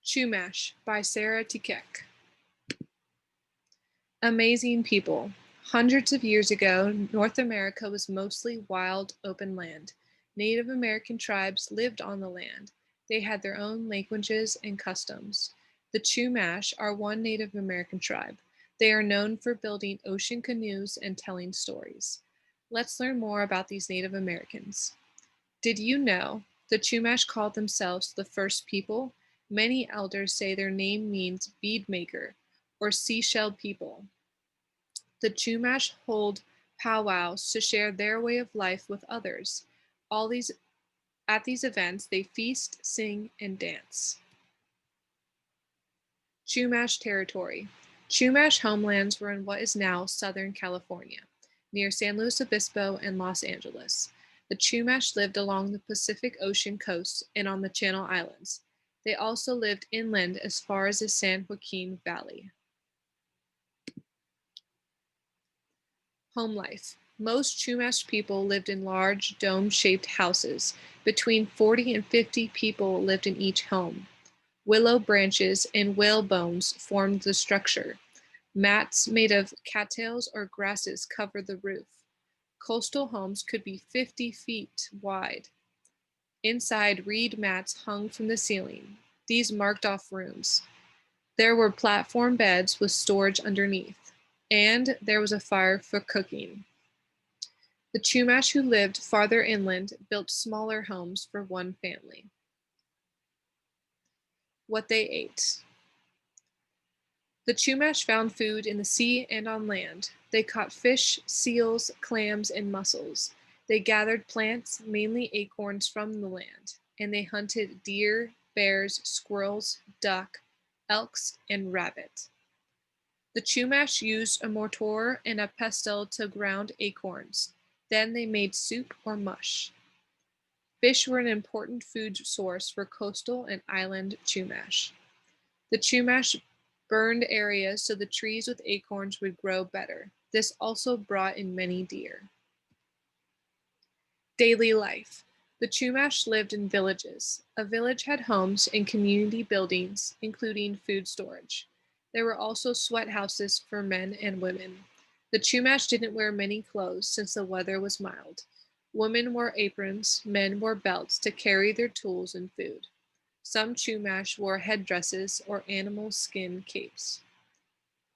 Chumash by Sarah Tikek. Amazing people. Hundreds of years ago, North America was mostly wild, open land. Native American tribes lived on the land. They had their own languages and customs. The Chumash are one Native American tribe. They are known for building ocean canoes and telling stories. Let's learn more about these Native Americans. Did you know the Chumash called themselves the first people? Many elders say their name means bead maker or seashell people. The Chumash hold powwows to share their way of life with others. All these At these events they feast, sing, and dance. Chumash territory. Chumash homelands were in what is now Southern California, near San Luis Obispo and Los Angeles. The Chumash lived along the Pacific Ocean coast and on the Channel Islands. They also lived inland as far as the San Joaquin Valley. Home life. Most Chumash people lived in large, dome-shaped houses. Between 40 and 50 people lived in each home. Willow branches and whale bones formed the structure. Mats made of cattails or grasses covered the roof. Coastal homes could be 50 feet wide. Inside, reed mats hung from the ceiling. These marked off rooms. There were platform beds with storage underneath, and there was a fire for cooking. The Chumash who lived farther inland built smaller homes for one family. What they ate. The Chumash found food in the sea and on land. They caught fish, seals, clams, and mussels. They gathered plants, mainly acorns from the land, and they hunted deer, bears, squirrels, duck, elks, and rabbit. The Chumash used a mortar and a pestle to ground acorns. Then they made soup or mush. Fish were an important food source for coastal and island Chumash. The Chumash burned areas so the trees with acorns would grow better. This also brought in many deer. Daily life. The Chumash lived in villages. A village had homes and community buildings, including food storage. There were also sweat houses for men and women. The Chumash didn't wear many clothes since the weather was mild. Women wore aprons, men wore belts to carry their tools and food. Some Chumash wore headdresses or animal skin capes.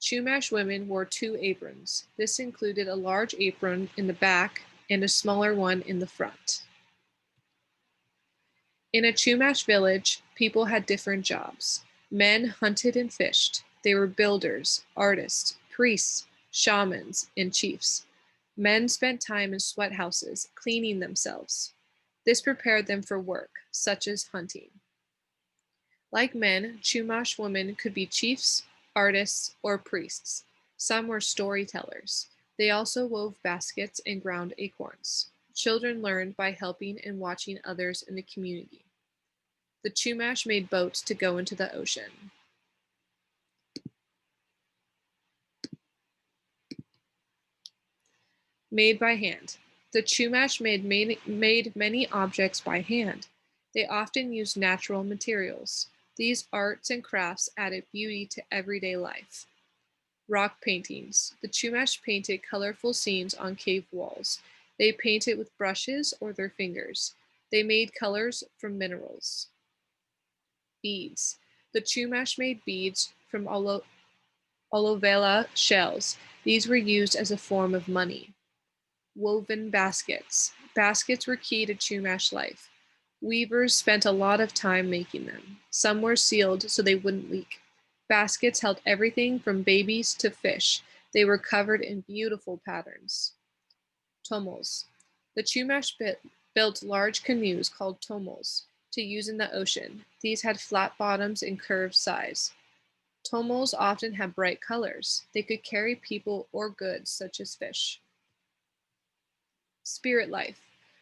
Chumash women wore two aprons. This included a large apron in the back and a smaller one in the front. In a Chumash village, people had different jobs. Men hunted and fished. They were builders, artists, priests, shamans, and chiefs. Men spent time in sweat houses, cleaning themselves. This prepared them for work, such as hunting. Like men, Chumash women could be chiefs, artists, or priests. Some were storytellers. They also wove baskets and ground acorns. Children learned by helping and watching others in the community. The Chumash made boats to go into the ocean. Made by hand. The Chumash made many objects by hand. They often used natural materials. These arts and crafts added beauty to everyday life. Rock paintings. The Chumash painted colorful scenes on cave walls. They painted with brushes or their fingers. They made colors from minerals. Beads. The Chumash made beads from olivella shells. These were used as a form of money. Woven baskets. Baskets were key to Chumash life. Weavers spent a lot of time making them. Some were sealed so they wouldn't leak. Baskets held everything from babies to fish. They were covered in beautiful patterns. Tomos. The Chumash built large canoes called tomos to use in the ocean. These had flat bottoms and curved sides. Tomos often had bright colors. They could carry people or goods such as fish. Spirit life.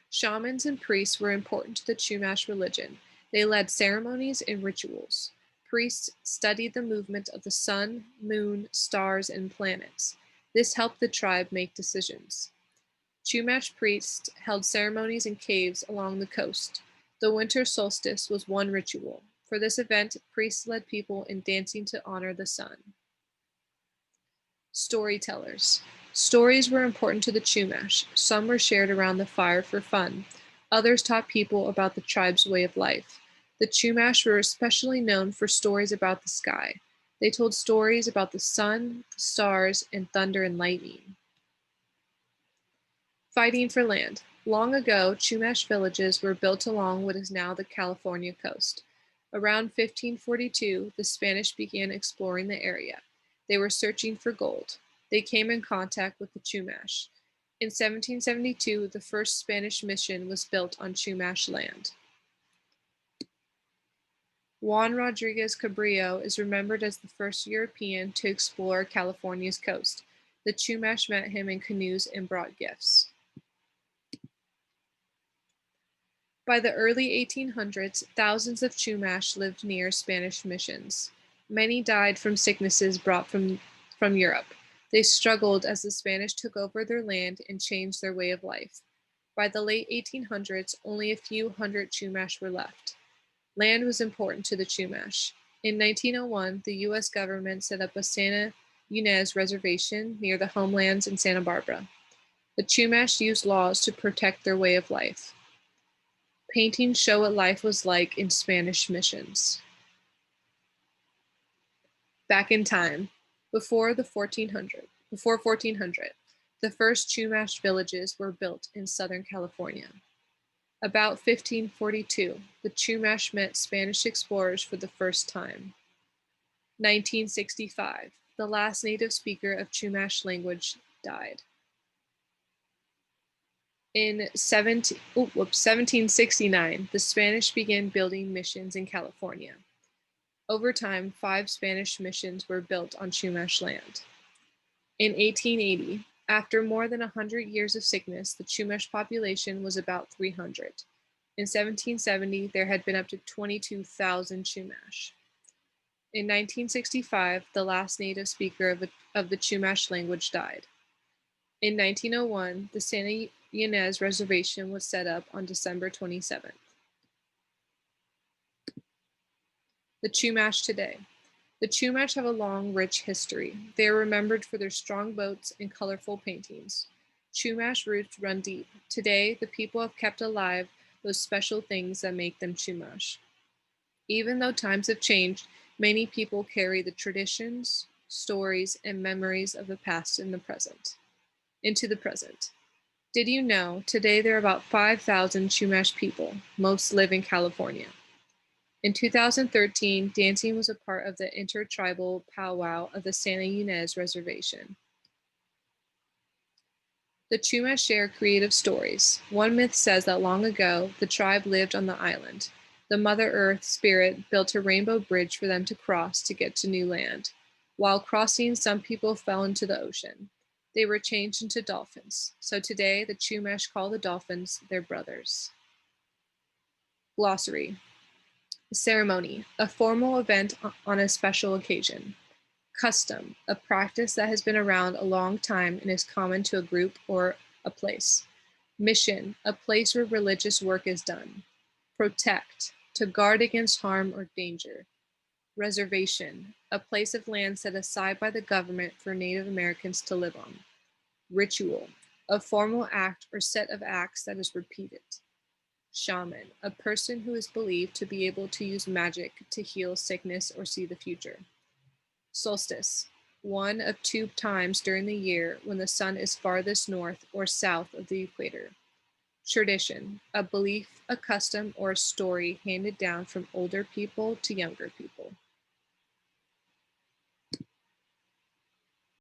Shamans and priests were important to the Chumash religion. They led ceremonies and rituals. Priests studied the movement of the sun, moon, stars, and planets. This helped the tribe make decisions. Chumash priests held ceremonies in caves along the coast. The winter solstice was one ritual. For this event, priests led people in dancing to honor the sun. Storytellers. Stories were important to the Chumash. Some were shared around the fire for fun. Others taught people about the tribe's way of life. The Chumash were especially known for stories about the sky. They told stories about the sun, the stars, and thunder and lightning. Fighting for land. Long ago, Chumash villages were built along what is now the California coast. Around 1542, the Spanish began exploring the area. They were searching for gold. They came in contact with the Chumash. In 1772, the first Spanish mission was built on Chumash land. Juan Rodriguez Cabrillo is remembered as the first European to explore California's coast. The Chumash met him in canoes and brought gifts. By the early 1800s, thousands of Chumash lived near Spanish missions. Many died from sicknesses brought from Europe. They struggled as the Spanish took over their land and changed their way of life. By the late 1800s, only a few hundred Chumash were left. Land was important to the Chumash. In 1901, the U.S. government set up a Santa Ynez reservation near the homelands in Santa Barbara. The Chumash used laws to protect their way of life. Paintings show what life was like in Spanish missions. Back in time, before 1400, the first Chumash villages were built in Southern California. About 1542, the Chumash met Spanish explorers for the first time. 1965, the last native speaker of Chumash language died. In 1769, the Spanish began building missions in California. Over time, 5 Spanish missions were built on Chumash land. In 1880, after more than 100 years of sickness, the Chumash population was about 300. In 1770, there had been up to 22,000 Chumash. In 1965, the last native speaker of the Chumash language died. In 1901, the Santa Ynez Reservation was set up on December 27th. The Chumash today. The Chumash have a long, rich history. They are remembered for their strong boats and colorful paintings. Chumash roots run deep. Today, the people have kept alive those special things that make them Chumash. Even though times have changed, many people carry the traditions, stories, and memories of the past into the present. Did you know today there are about 5,000 Chumash people? Most live in California. In 2013, dancing was a part of the intertribal powwow of the Santa Ynez Reservation. The Chumash share creative stories. One myth says that long ago, the tribe lived on the island. The Mother Earth spirit built a rainbow bridge for them to cross to get to new land. While crossing, some people fell into the ocean. They were changed into dolphins. So today, the Chumash call the dolphins their brothers. Glossary. Ceremony, a formal event on a special occasion. Custom, a practice that has been around a long time and is common to a group or a place. Mission, a place where religious work is done. Protect, to guard against harm or danger. Reservation, a place of land set aside by the government for Native Americans to live on. Ritual, a formal act or set of acts that is repeated. Shaman, a person who is believed to be able to use magic to heal sickness or see the future. Solstice, one of 2 times during the year when the sun is farthest north or south of the equator. Tradition, a belief, a custom, or a story handed down from older people to younger people.